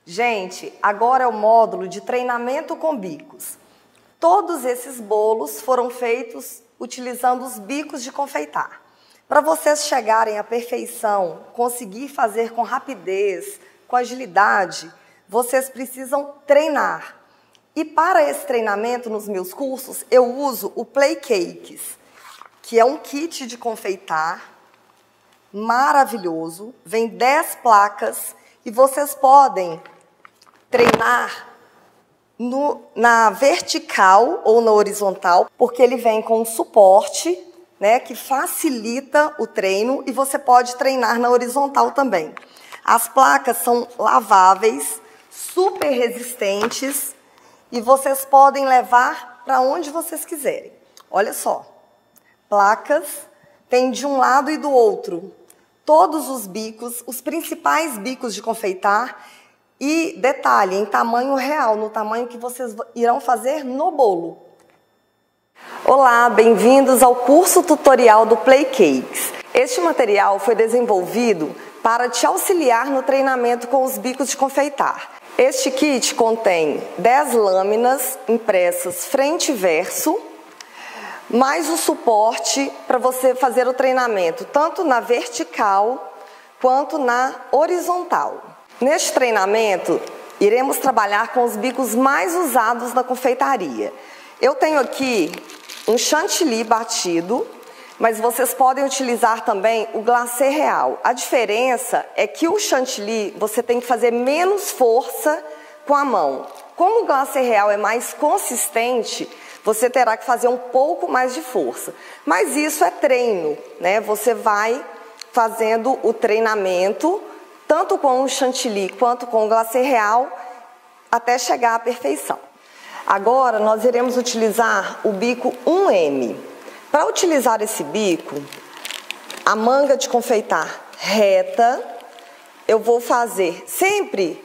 Gente, agora é o módulo de treinamento com bicos. Todos esses bolos foram feitos utilizando os bicos de confeitar. Para vocês chegarem à perfeição, conseguir fazer com rapidez, com agilidade, vocês precisam treinar. E para esse treinamento, nos meus cursos, eu uso o Play Cakes, que é um kit de confeitar maravilhoso. Vem 10 placas e vocês podem treinar na vertical ou na horizontal, porque ele vem com um suporte, né, que facilita o treino, e você pode treinar na horizontal também. As placas são laváveis, super resistentes, e vocês podem levar para onde vocês quiserem. Olha só, placas tem de um lado e do outro todos os bicos, os principais bicos de confeitar, e detalhe, em tamanho real, no tamanho que vocês irão fazer no bolo. Olá, bem-vindos ao curso tutorial do Play Cakes. Este material foi desenvolvido para te auxiliar no treinamento com os bicos de confeitar. Este kit contém 10 lâminas impressas frente e verso, mais o suporte para você fazer o treinamento, tanto na vertical quanto na horizontal. Neste treinamento, iremos trabalhar com os bicos mais usados na confeitaria. Eu tenho aqui um chantilly batido, mas vocês podem utilizar também o glacê real. A diferença é que o chantilly você tem que fazer menos força com a mão. Como o glacê real é mais consistente, você terá que fazer um pouco mais de força. Mas isso é treino, né? Você vai fazendo o treinamento, tanto com o chantilly quanto com o glacê real, até chegar à perfeição. Agora nós iremos utilizar o bico 1M. Para utilizar esse bico, a manga de confeitar reta, eu vou fazer sempre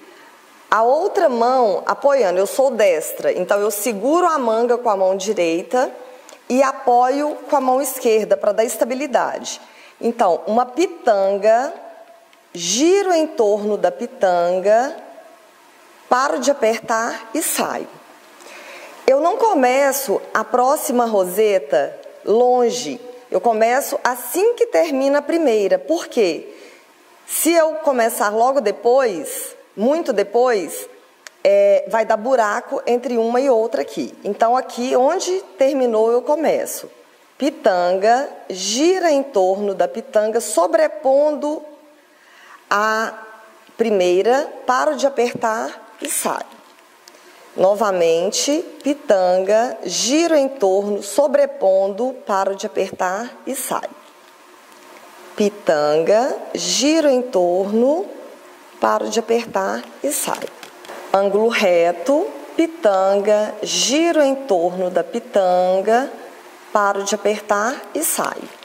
a outra mão apoiando. Eu sou destra, então eu seguro a manga com a mão direita e apoio com a mão esquerda para dar estabilidade. Então, uma pitanga, giro em torno da pitanga, paro de apertar e saio. Eu não começo a próxima roseta longe, eu começo assim que termina a primeira. Por quê? Se eu começar logo depois, muito depois, vai dar buraco entre uma e outra aqui. Então aqui onde terminou eu começo. Pitanga, gira em torno da pitanga, sobrepondo a primeira, paro de apertar e saio. Novamente, pitanga, giro em torno, sobrepondo, paro de apertar e saio. Pitanga, giro em torno, paro de apertar e saio. Ângulo reto, pitanga, giro em torno da pitanga, paro de apertar e saio.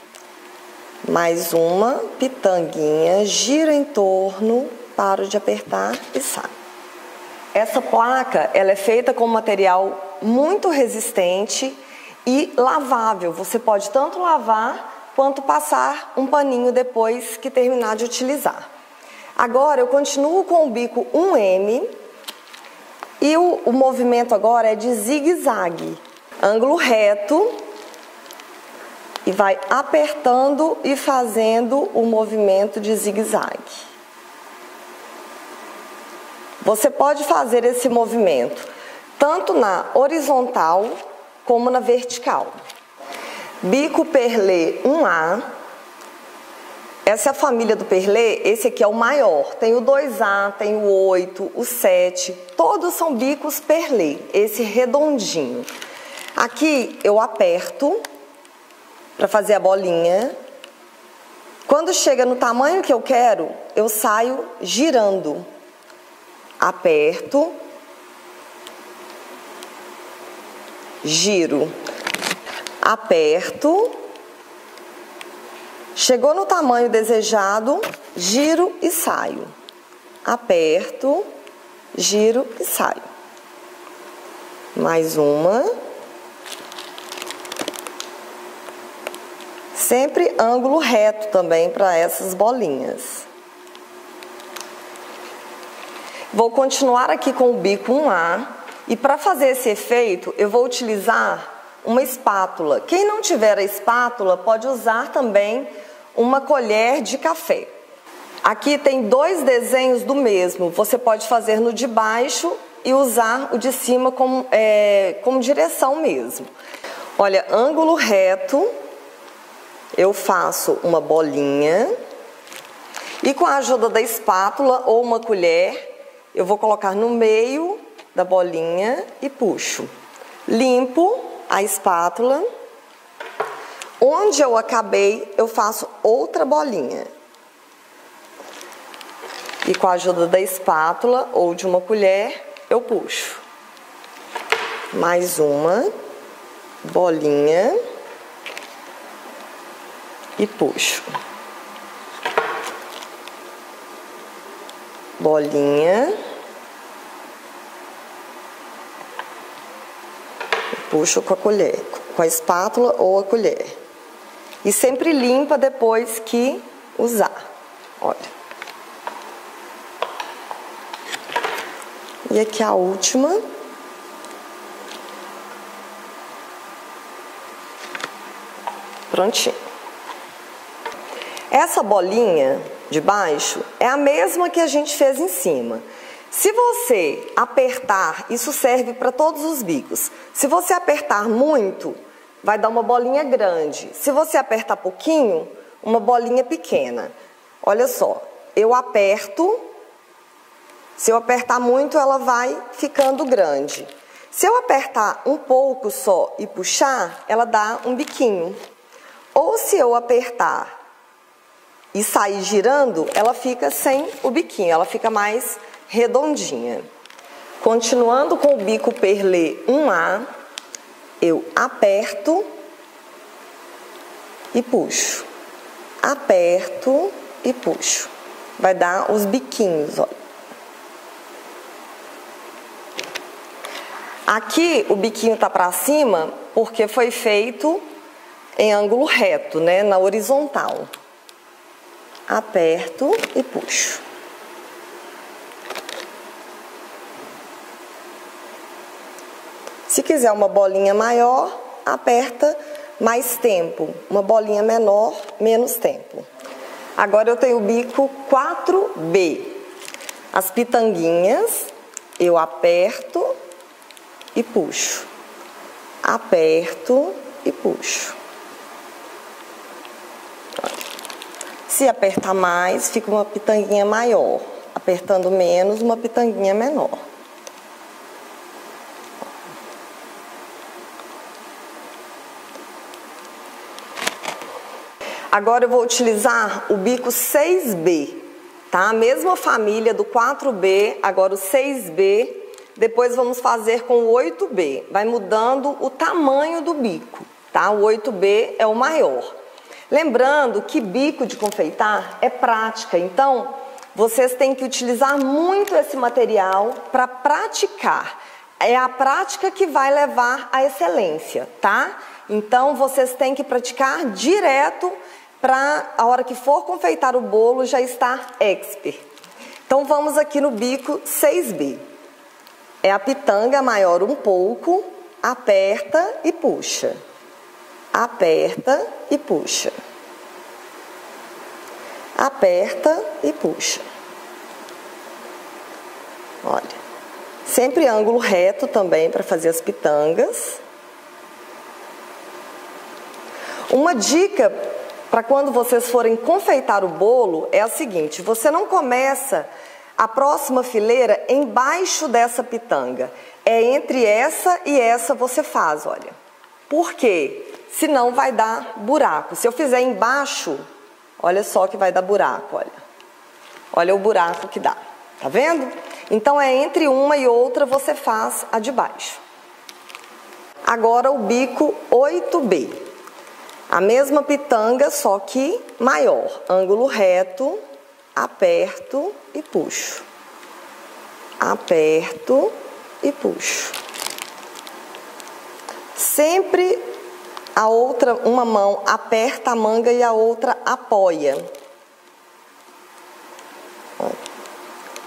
Mais uma, pitanguinha, giro em torno, paro de apertar e saio. Essa placa, ela é feita com material muito resistente e lavável. Você pode tanto lavar quanto passar um paninho depois que terminar de utilizar. Agora eu continuo com o bico 1M e o movimento agora é de zigue-zague. Ângulo reto e vai apertando e fazendo o movimento de zigue-zague. Você pode fazer esse movimento tanto na horizontal como na vertical. Bico perlé 1A. Essa é a família do perlé, esse aqui é o maior. Tem o 2A, tem o 8, o 7, todos são bicos perlé, esse redondinho. Aqui eu aperto para fazer a bolinha. Quando chega no tamanho que eu quero, eu saio girando. Aperto, giro, aperto, chegou no tamanho desejado, giro e saio. Aperto, giro e saio. Mais uma. Sempre ângulo reto também para essas bolinhas. Vou continuar aqui com o bico 1A e para fazer esse efeito eu vou utilizar uma espátula. Quem não tiver a espátula pode usar também uma colher de café. Aqui tem 2 desenhos do mesmo, você pode fazer no de baixo e usar o de cima como direção mesmo. Olha, ângulo reto, eu faço uma bolinha e com a ajuda da espátula ou uma colher, eu vou colocar no meio da bolinha e puxo. Limpo a espátula. Onde eu acabei, eu faço outra bolinha. E com a ajuda da espátula ou de uma colher, eu puxo. Mais uma bolinha e puxo. Bolinha. Puxo com a colher, com a espátula ou a colher. E sempre limpa depois que usar. Olha. E aqui a última. Prontinho. Essa bolinha de baixo é a mesma que a gente fez em cima. Se você apertar, isso serve para todos os bicos. Se você apertar muito, vai dar uma bolinha grande. Se você apertar pouquinho, uma bolinha pequena. Olha só, eu aperto, se eu apertar muito, ela vai ficando grande. Se eu apertar um pouco só e puxar, ela dá um biquinho. Ou se eu apertar e sair girando, ela fica sem o biquinho, ela fica mais redondinha. Continuando com o bico perlê 1A, eu aperto e puxo. Aperto e puxo. Vai dar os biquinhos, olha. Aqui o biquinho tá para cima porque foi feito em ângulo reto, né, na horizontal. Aperto e puxo. Se quiser uma bolinha maior, aperta mais tempo. Uma bolinha menor, menos tempo. Agora eu tenho o bico 4B. As pitanguinhas, eu aperto e puxo. Aperto e puxo. Se apertar mais, fica uma pitanguinha maior. Apertando menos, uma pitanguinha menor. Agora eu vou utilizar o bico 6B, tá? A mesma família do 4B, agora o 6B. Depois vamos fazer com o 8B. Vai mudando o tamanho do bico, tá? O 8B é o maior. Lembrando que bico de confeitar é prática, então vocês têm que utilizar muito esse material para praticar. É a prática que vai levar à excelência, tá? Então vocês têm que praticar direto para a hora que for confeitar o bolo já estar expert. Então vamos aqui no bico 6B. É a pitanga maior um pouco, aperta e puxa. Aperta e puxa. Aperta e puxa. Olha. Sempre ângulo reto também para fazer as pitangas. Uma dica para quando vocês forem confeitar o bolo é a seguinte: você não começa a próxima fileira embaixo dessa pitanga. É entre essa e essa você faz, olha. Por quê? Senão vai dar buraco. Se eu fizer embaixo, olha só que vai dar buraco, olha. Olha o buraco que dá. Tá vendo? Então é entre uma e outra você faz a de baixo. Agora o bico 8B. A mesma pitanga, só que maior. Ângulo reto, aperto e puxo. Aperto e puxo. Sempre a outra, uma mão aperta a manga e a outra apoia.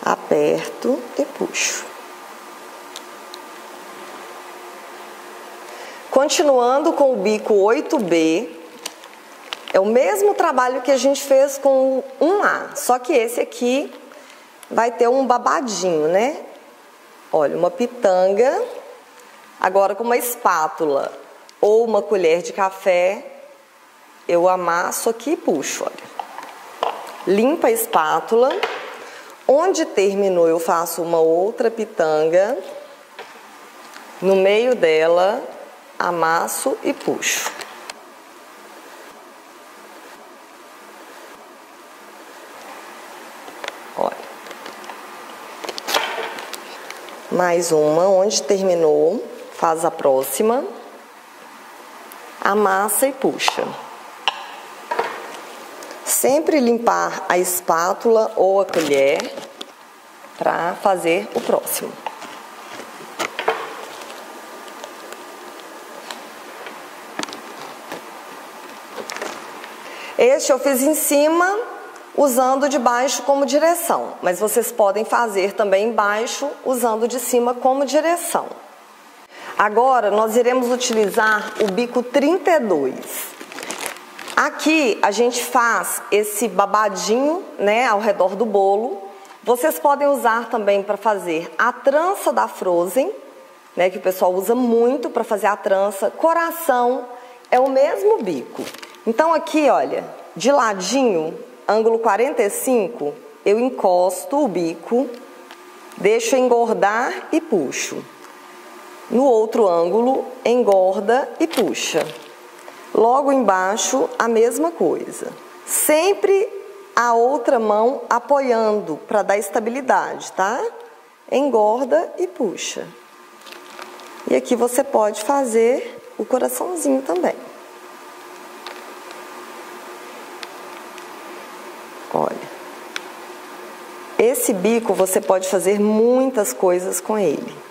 Aperta aperto e puxo. Continuando com o bico 8B, é o mesmo trabalho que a gente fez com o 1A, só que esse aqui vai ter um babadinho, né? Olha, uma pitanga, agora com uma espátula ou uma colher de café, eu amasso aqui e puxo, olha. Limpa a espátula, onde terminou eu faço uma outra pitanga, no meio dela, amasso e puxo. Olha. Mais uma, onde terminou, faz a próxima, amassa e puxa. Sempre limpar a espátula ou a colher para fazer o próximo. Este eu fiz em cima, usando de baixo como direção, mas vocês podem fazer também embaixo, usando de cima como direção. Agora, nós iremos utilizar o bico 32. Aqui, a gente faz esse babadinho, né, ao redor do bolo. Vocês podem usar também para fazer a trança da Frozen, né, que o pessoal usa muito para fazer a trança. Coração é o mesmo bico. Então aqui, olha, de ladinho, ângulo 45, eu encosto o bico, deixo engordar e puxo. No outro ângulo, engorda e puxa. Logo embaixo, a mesma coisa. Sempre a outra mão apoiando para dar estabilidade, tá? Engorda e puxa. E aqui você pode fazer o coraçãozinho também. Olha, esse bico você pode fazer muitas coisas com ele.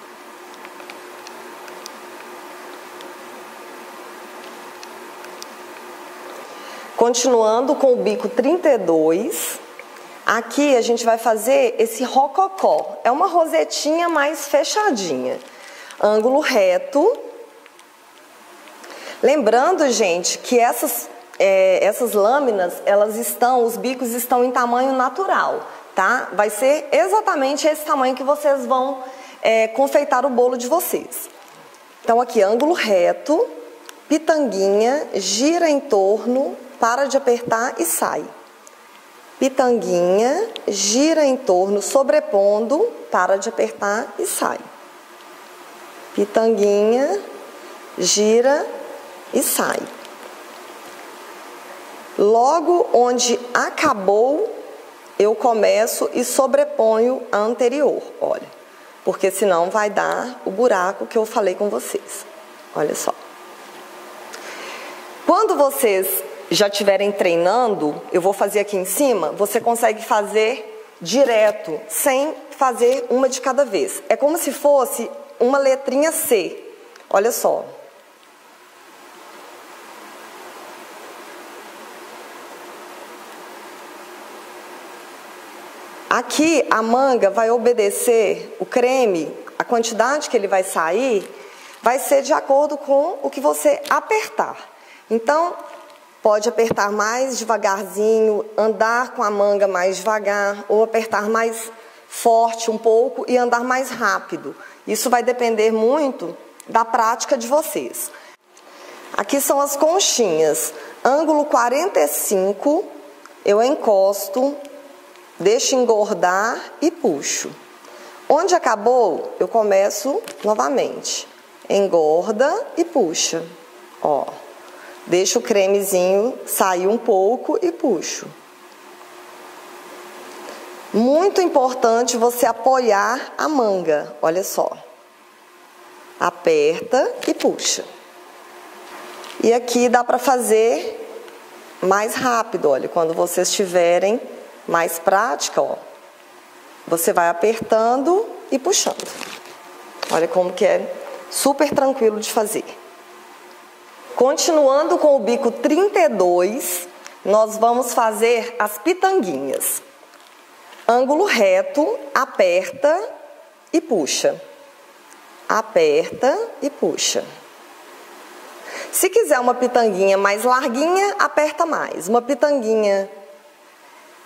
Continuando com o bico 32, aqui a gente vai fazer esse rococó. É uma rosetinha mais fechadinha. Ângulo reto. Lembrando, gente, que essas lâminas, os bicos estão em tamanho natural, tá? Vai ser exatamente esse tamanho que vocês vão confeitar o bolo de vocês. Então aqui, ângulo reto, pitanguinha, gira em torno, para de apertar e sai. Pitanguinha, gira em torno, sobrepondo, para de apertar e sai. Pitanguinha, gira e sai. Logo onde acabou, eu começo e sobreponho a anterior, olha. Porque senão vai dar o buraco que eu falei com vocês. Olha só. Quando vocês já estiverem treinando, eu vou fazer aqui em cima, você consegue fazer direto, sem fazer uma de cada vez. É como se fosse uma letrinha C. Olha só. Aqui a manga vai obedecer, o creme, a quantidade que ele vai sair, vai ser de acordo com o que você apertar. Então, pode apertar mais devagarzinho, andar com a manga mais devagar, ou apertar mais forte um pouco e andar mais rápido. Isso vai depender muito da prática de vocês. Aqui são as conchinhas. Ângulo 45, eu encosto, deixo engordar e puxo. Onde acabou, eu começo novamente. Engorda e puxa. Ó. Deixo o cremezinho sair um pouco e puxo. Muito importante você apoiar a manga. Olha só. Aperta e puxa. E aqui dá para fazer mais rápido, olha. Quando vocês tiverem mais prática, ó, você vai apertando e puxando. Olha como que é super tranquilo de fazer. Continuando com o bico 32, nós vamos fazer as pitanguinhas. Ângulo reto, aperta e puxa. Aperta e puxa. Se quiser uma pitanguinha mais larguinha, aperta mais. Uma pitanguinha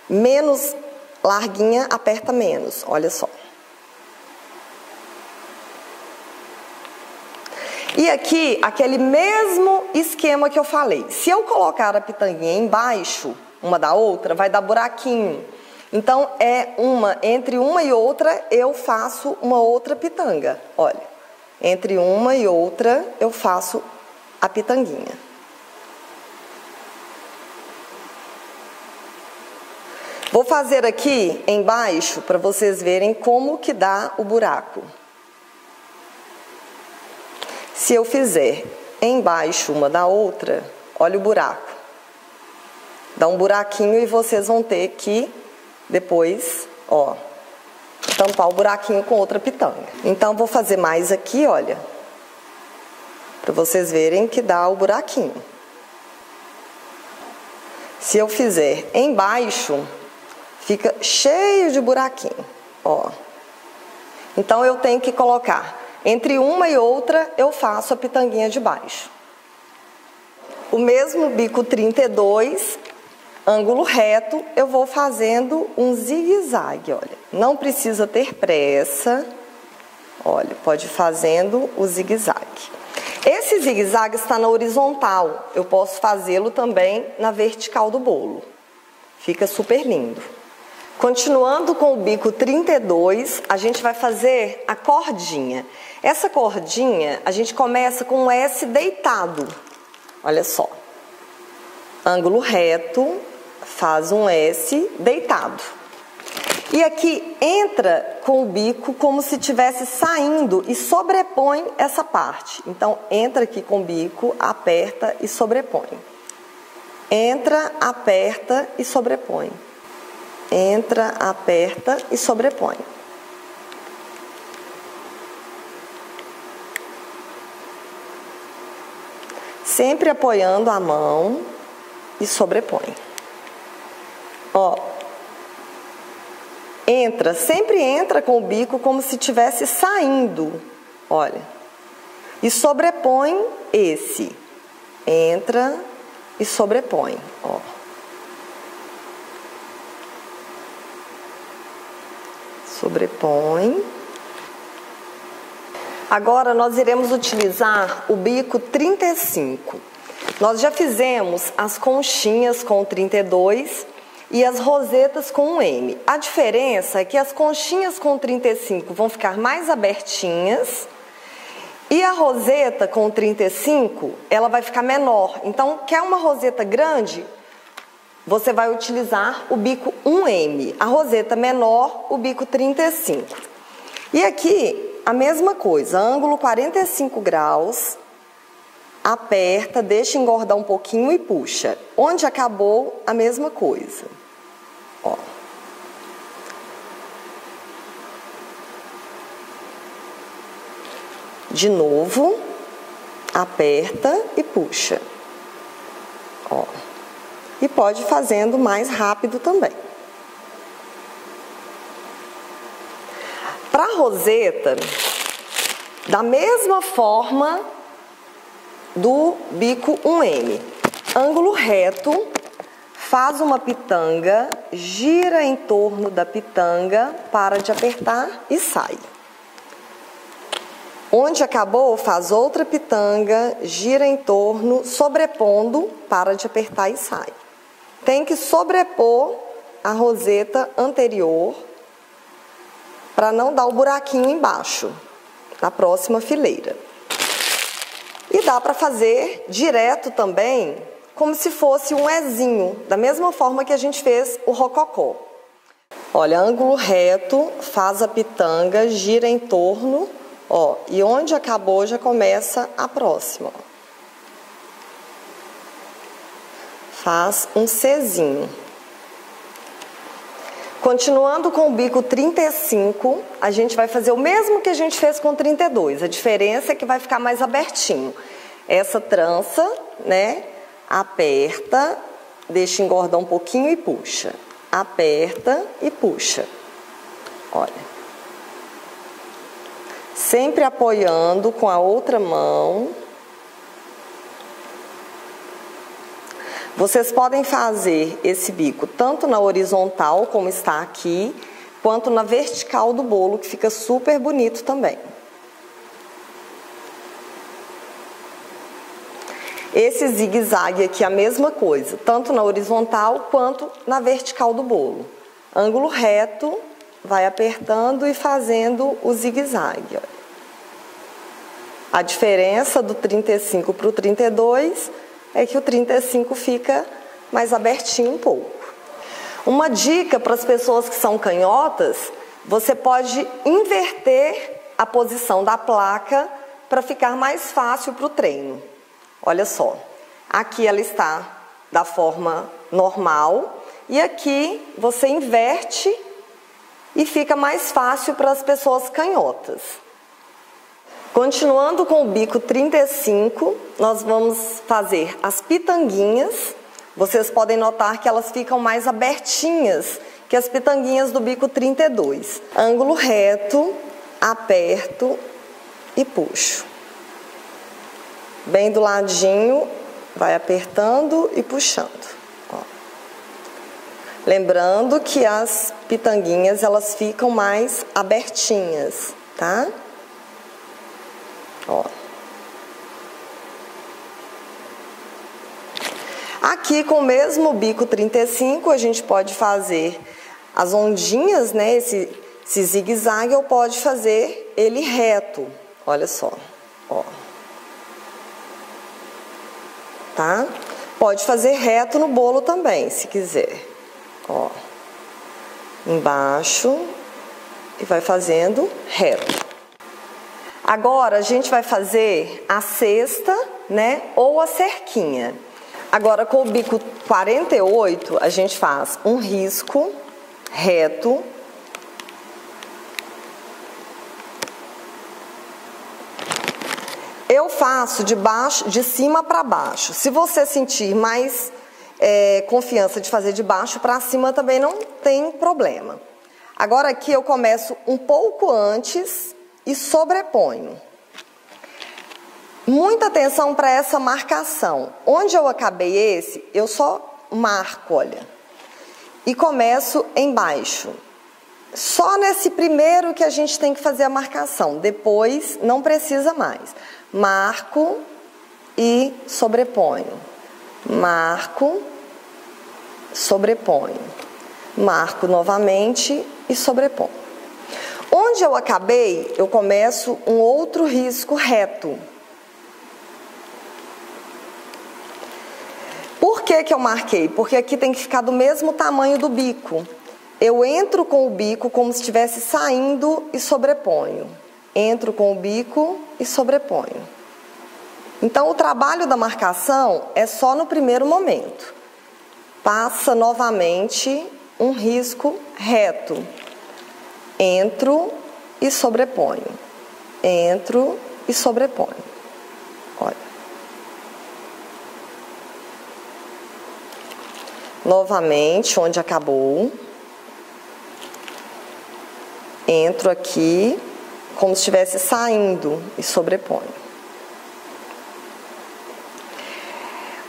menos larguinha, aperta menos. Olha só. E aqui, aquele mesmo esquema que eu falei. Se eu colocar a pitanguinha embaixo, uma da outra, vai dar buraquinho. Então, entre uma e outra, eu faço uma outra pitanga. Olha, entre uma e outra, eu faço a pitanguinha. Vou fazer aqui embaixo para vocês verem como que dá o buraco. Se eu fizer embaixo uma da outra, olha o buraco. Dá um buraquinho e vocês vão ter que depois, ó, tampar o buraquinho com outra pitanga. Então, vou fazer mais aqui, olha, para vocês verem que dá o buraquinho. Se eu fizer embaixo, fica cheio de buraquinho, ó. Então, eu tenho que colocar entre uma e outra, eu faço a pitanguinha de baixo. O mesmo bico 32, ângulo reto, eu vou fazendo um zigue-zague, olha. Não precisa ter pressa, olha, pode ir fazendo o zigue-zague. Esse zigue-zague está na horizontal, eu posso fazê-lo também na vertical do bolo. Fica super lindo. Continuando com o bico 32, a gente vai fazer a cordinha. Essa cordinha, a gente começa com um S deitado. Olha só. Ângulo reto, faz um S deitado. E aqui entra com o bico como se estivesse saindo e sobrepõe essa parte. Então, entra aqui com o bico, aperta e sobrepõe. Entra, aperta e sobrepõe. Entra, aperta e sobrepõe. Sempre apoiando a mão e sobrepõe. Ó, entra, sempre entra com o bico como se estivesse saindo, olha. E sobrepõe esse. Entra e sobrepõe, ó. Sobrepõe. Agora nós iremos utilizar o bico 35. Nós já fizemos as conchinhas com o 32 e as rosetas com o M. A diferença é que as conchinhas com o 35 vão ficar mais abertinhas e a roseta com o 35, ela vai ficar menor. Então, quer uma roseta grande? Você vai utilizar o bico 1M, a roseta menor, o bico 35. E aqui, a mesma coisa, ângulo 45 graus, aperta, deixa engordar um pouquinho e puxa. Onde acabou, a mesma coisa. Ó. De novo, aperta e puxa. Ó. E pode ir fazendo mais rápido também. Para a roseta, da mesma forma do bico 1M. Ângulo reto, faz uma pitanga, gira em torno da pitanga, para de apertar e sai. Onde acabou, faz outra pitanga, gira em torno, sobrepondo, para de apertar e sai. Tem que sobrepor a roseta anterior para não dar o buraquinho embaixo, na próxima fileira. E dá para fazer direto também, como se fosse um Ezinho, da mesma forma que a gente fez o rococó. Olha, ângulo reto, faz a pitanga, gira em torno, ó, e onde acabou já começa a próxima, ó. Faz um Czinho. Continuando com o bico 35, a gente vai fazer o mesmo que a gente fez com o 32. A diferença é que vai ficar mais abertinho. Essa trança, né? Aperta, deixa engordar um pouquinho e puxa. aperta e puxa. Olha. Sempre apoiando com a outra mão. Vocês podem fazer esse bico tanto na horizontal, como está aqui, quanto na vertical do bolo, que fica super bonito também. Esse zigue-zague aqui é a mesma coisa, tanto na horizontal quanto na vertical do bolo. Ângulo reto, vai apertando e fazendo o zigue-zague. A diferença do 35 para o 32 é que o 35 fica mais abertinho um pouco. Uma dica para as pessoas que são canhotas, você pode inverter a posição da placa para ficar mais fácil para o treino. Olha só, aqui ela está da forma normal e aqui você inverte e fica mais fácil para as pessoas canhotas. Continuando com o bico 35, nós vamos fazer as pitanguinhas. Vocês podem notar que elas ficam mais abertinhas que as pitanguinhas do bico 32. Ângulo reto, aperto e puxo. Bem do ladinho, vai apertando e puxando. Ó. Lembrando que as pitanguinhas, elas ficam mais abertinhas, tá? Ó. Aqui com o mesmo bico 35, a gente pode fazer as ondinhas, né? Esse zigue-zague, ou pode fazer ele reto. Olha só, ó. Tá? Pode fazer reto no bolo também, se quiser. Ó. Embaixo e vai fazendo reto. Agora a gente vai fazer a cesta, né? Ou a cerquinha. Agora com o bico 48, a gente faz um risco reto. Eu faço de cima para baixo. Se você sentir mais confiança de fazer de baixo para cima, também não tem problema. Agora aqui eu começo um pouco antes e sobreponho. Muita atenção para essa marcação. Onde eu acabei esse, eu só marco, olha. E começo embaixo. Só nesse primeiro que a gente tem que fazer a marcação. Depois não precisa mais. Marco e sobreponho. Marco, sobreponho. Marco novamente e sobreponho. Onde eu acabei, eu começo um outro risco reto. Por que que eu marquei? Porque aqui tem que ficar do mesmo tamanho do bico. Eu entro com o bico como se estivesse saindo e sobreponho. Entro com o bico e sobreponho. Então, o trabalho da marcação é só no primeiro momento. Passa novamente um risco reto. Entro e sobreponho. Entro e sobreponho. Olha. Novamente, onde acabou. Entro aqui, como se estivesse saindo e sobreponho.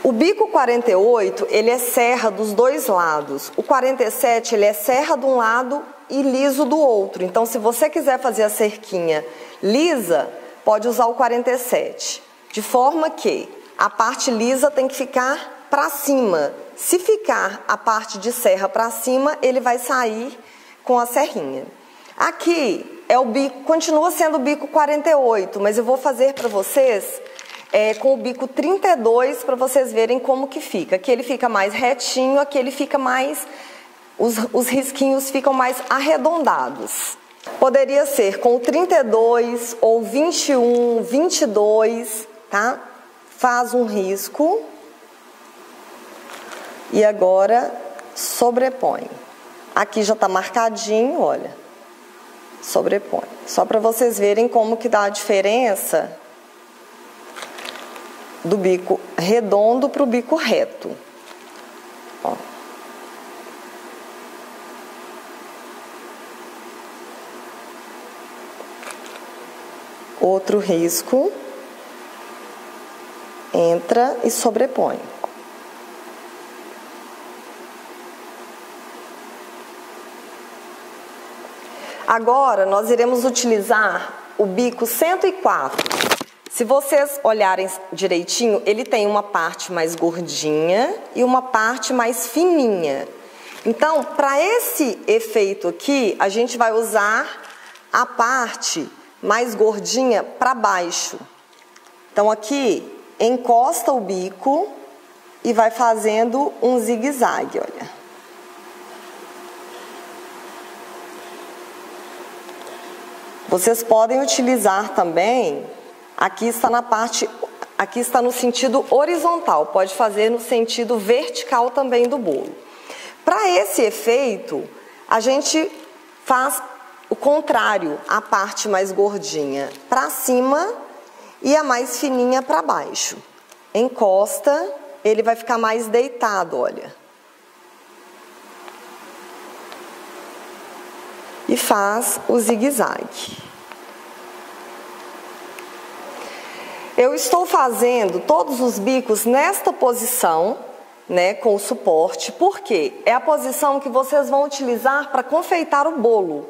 O bico 48, ele é serra dos dois lados. O 47, ele é serra de um lado e liso do outro. Então, se você quiser fazer a cerquinha lisa, pode usar o 47. De forma que a parte lisa tem que ficar para cima. Se ficar a parte de serra para cima, ele vai sair com a serrinha. Aqui é o bico, continua sendo o bico 48, mas eu vou fazer para vocês com o bico 32 para vocês verem como que fica. Aqui ele fica mais retinho, aqui ele fica mais, os risquinhos ficam mais arredondados. Poderia ser com o 32 ou 21, 22, tá? Faz um risco e agora sobrepõe. Aqui já tá marcadinho, olha. Sobrepõe. Só para vocês verem como que dá a diferença do bico redondo para o bico reto. Ó. outro risco, entra e sobrepõe. Agora, nós iremos utilizar o bico 104. Se vocês olharem direitinho, ele tem uma parte mais gordinha e uma parte mais fininha. Então, para esse efeito aqui, a gente vai usar a parte mais gordinha para baixo. Então, aqui, encosta o bico e vai fazendo um zigue-zague, olha. Vocês podem utilizar também, aqui está na parte, aqui está no sentido horizontal, pode fazer no sentido vertical também do bolo. Para esse efeito, a gente faz o contrário, a parte mais gordinha para cima e a mais fininha para baixo. Encosta, ele vai ficar mais deitado, olha. E faz o zigue-zague. Eu estou fazendo todos os bicos nesta posição, né, com o suporte, porque é a posição que vocês vão utilizar para confeitar o bolo.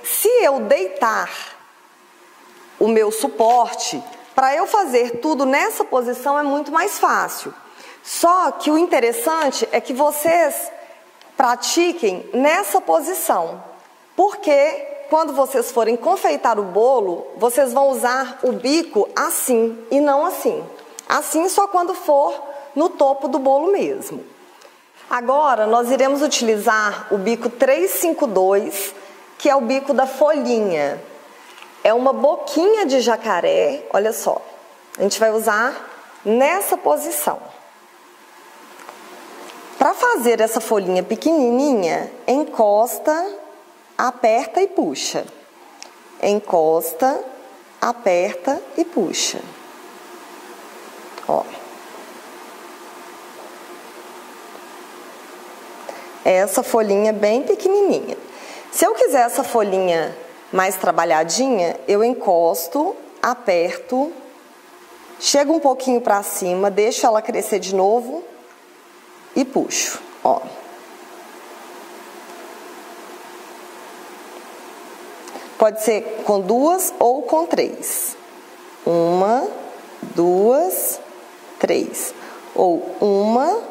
Se eu deitar o meu suporte, para eu fazer tudo nessa posição é muito mais fácil. Só que o interessante é que vocês pratiquem nessa posição, porque quando vocês forem confeitar o bolo, vocês vão usar o bico assim e não assim. Assim só quando for no topo do bolo mesmo. Agora nós iremos utilizar o bico 352, que é o bico da folhinha. É uma boquinha de jacaré, olha só. A gente vai usar nessa posição. Para fazer essa folhinha pequenininha, encosta, aperta e puxa. Encosta, aperta e puxa. Ó. Essa folhinha bem pequenininha. Se eu quiser essa folhinha mais trabalhadinha, eu encosto, aperto, chego um pouquinho para cima, deixo ela crescer de novo e puxo, ó. Pode ser com 2 ou com 3. 1, 2, 3. Ou 1,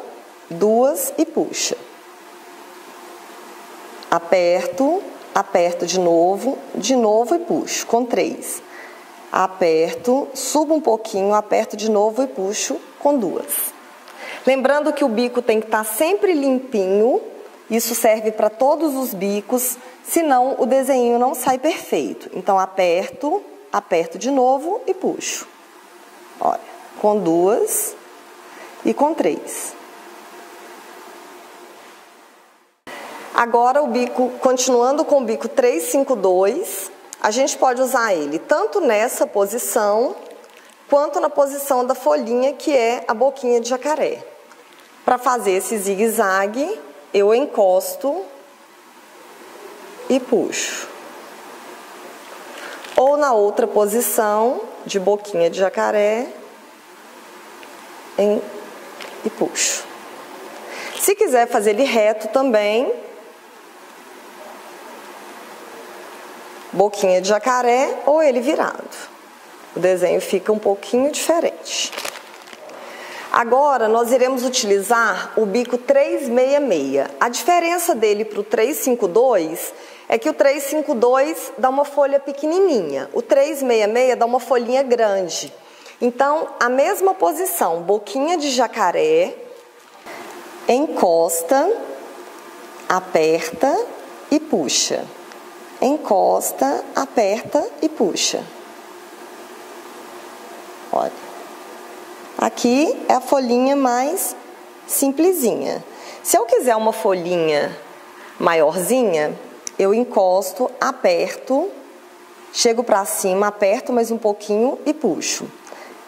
2 e puxa. Aperto, aperto de novo e puxo, com 3. Aperto, subo um pouquinho, aperto de novo e puxo com 2. Lembrando que o bico tem que estar sempre limpinho, isso serve para todos os bicos, senão o desenho não sai perfeito. Então, aperto, aperto de novo e puxo. Olha, com 2 e com 3. Agora o bico, continuando com o bico 352, a gente pode usar ele tanto nessa posição, quanto na posição da folhinha, que é a boquinha de jacaré. Para fazer esse zigue-zague, eu encosto e puxo. Ou na outra posição, de boquinha de jacaré, e puxo. Se quiser fazer ele reto também, boquinha de jacaré ou ele virado. O desenho fica um pouquinho diferente. Agora, nós iremos utilizar o bico 366. A diferença dele para o 352 é que o 352 dá uma folha pequenininha. O 366 dá uma folhinha grande. Então, a mesma posição, boquinha de jacaré, encosta, aperta e puxa. Encosta, aperta e puxa. Olha. Aqui é a folhinha mais simplesinha. Se eu quiser uma folhinha maiorzinha, eu encosto, aperto, chego para cima, aperto mais um pouquinho e puxo.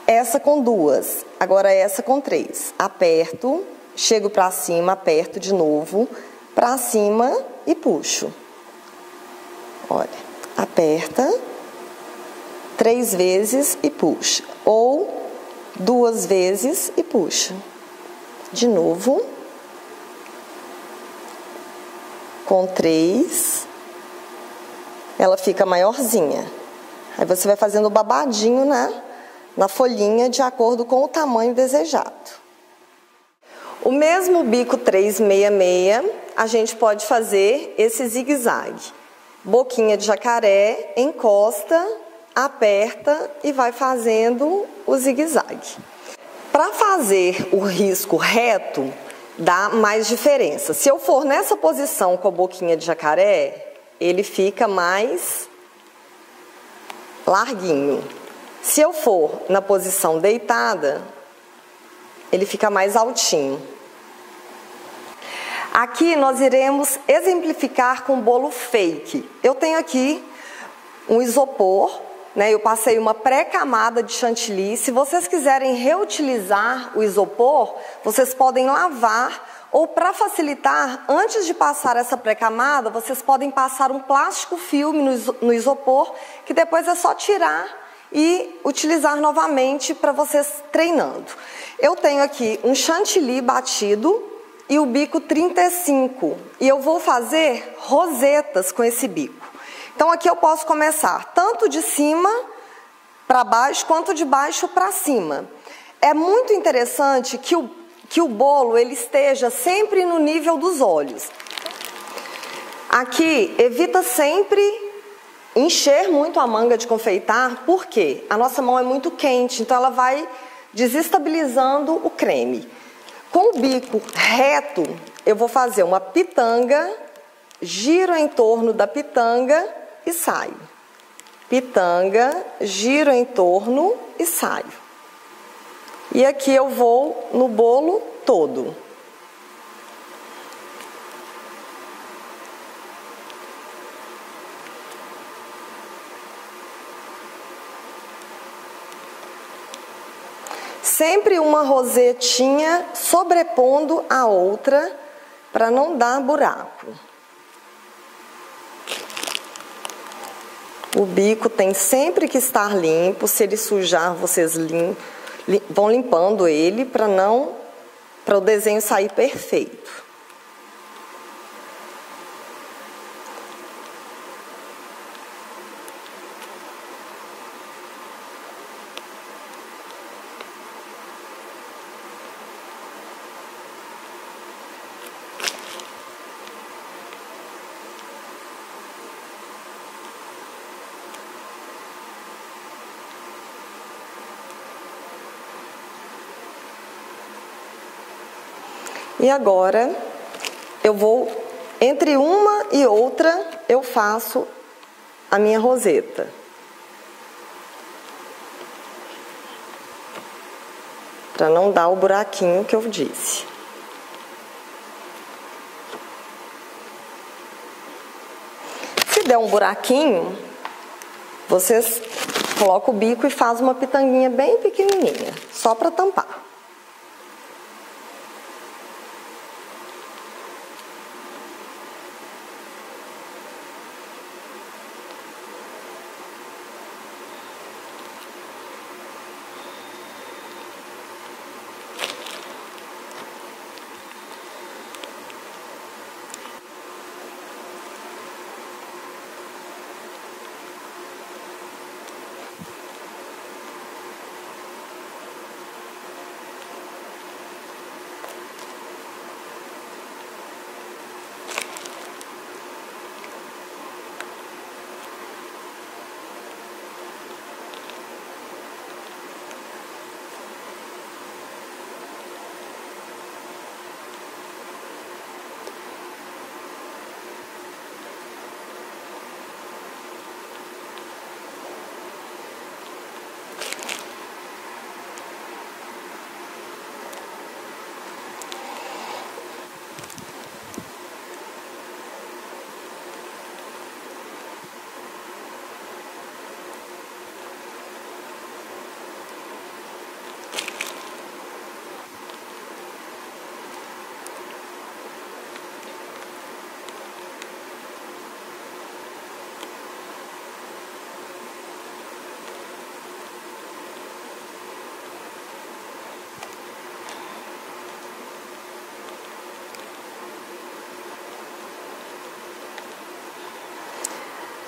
Essa com 2, agora essa com 3. Aperto, chego para cima, aperto de novo, para cima e puxo. Olha, aperta 3 vezes e puxa. Ou 2 vezes e puxa. De novo. Com 3. Ela fica maiorzinha. Aí você vai fazendo o babadinho na folhinha de acordo com o tamanho desejado. O mesmo bico 366, a gente pode fazer esse zigue-zague. Boquinha de jacaré, encosta, aperta e vai fazendo o zigue-zague. Para fazer o risco reto, dá mais diferença. Se eu for nessa posição com a boquinha de jacaré, ele fica mais larguinho. Se eu for na posição deitada, ele fica mais altinho. Aqui nós iremos exemplificar com bolo fake. Eu tenho aqui um isopor, né? Eu passei uma pré-camada de chantilly. Se vocês quiserem reutilizar o isopor, vocês podem lavar, ou para facilitar, antes de passar essa pré-camada, vocês podem passar um plástico filme no isopor, que depois é só tirar e utilizar novamente para vocês treinando. Eu tenho aqui um chantilly batido e o bico 35, e eu vou fazer rosetas com esse bico. Então aqui eu posso começar tanto de cima para baixo quanto de baixo para cima. É muito interessante que o bolo ele esteja sempre no nível dos olhos. Aqui evita sempre encher muito a manga de confeitar, porque a nossa mão é muito quente, então ela vai desestabilizando o creme. Com o bico reto, eu vou fazer uma pitanga, giro em torno da pitanga e saio. Pitanga, giro em torno e saio. E aqui eu vou no bolo todo. Sempre uma rosetinha sobrepondo a outra para não dar buraco. O bico tem sempre que estar limpo. Se ele sujar, vocês vão limpando ele para o desenho sair perfeito. E agora, entre uma e outra, eu faço a minha roseta. Para não dar o buraquinho que eu disse. Se der um buraquinho, vocês colocam o bico e fazem uma pitanguinha bem pequenininha, só para tampar.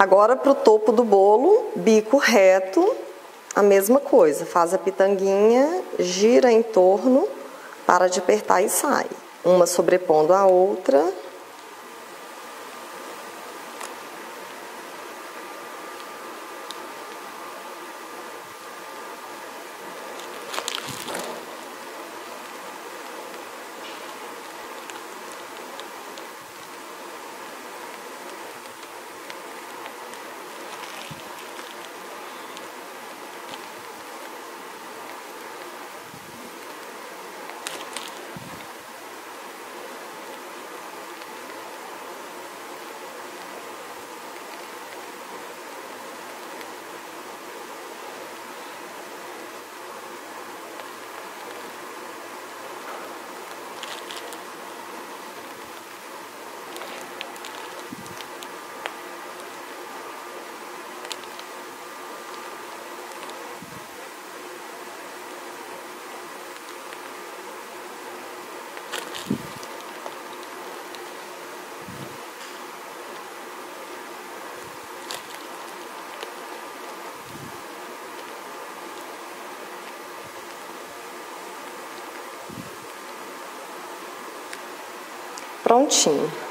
Agora, para o topo do bolo, bico reto, a mesma coisa. Faz a pitanguinha, gira em torno, para de apertar e sai. Uma sobrepondo a outra. Prontinho.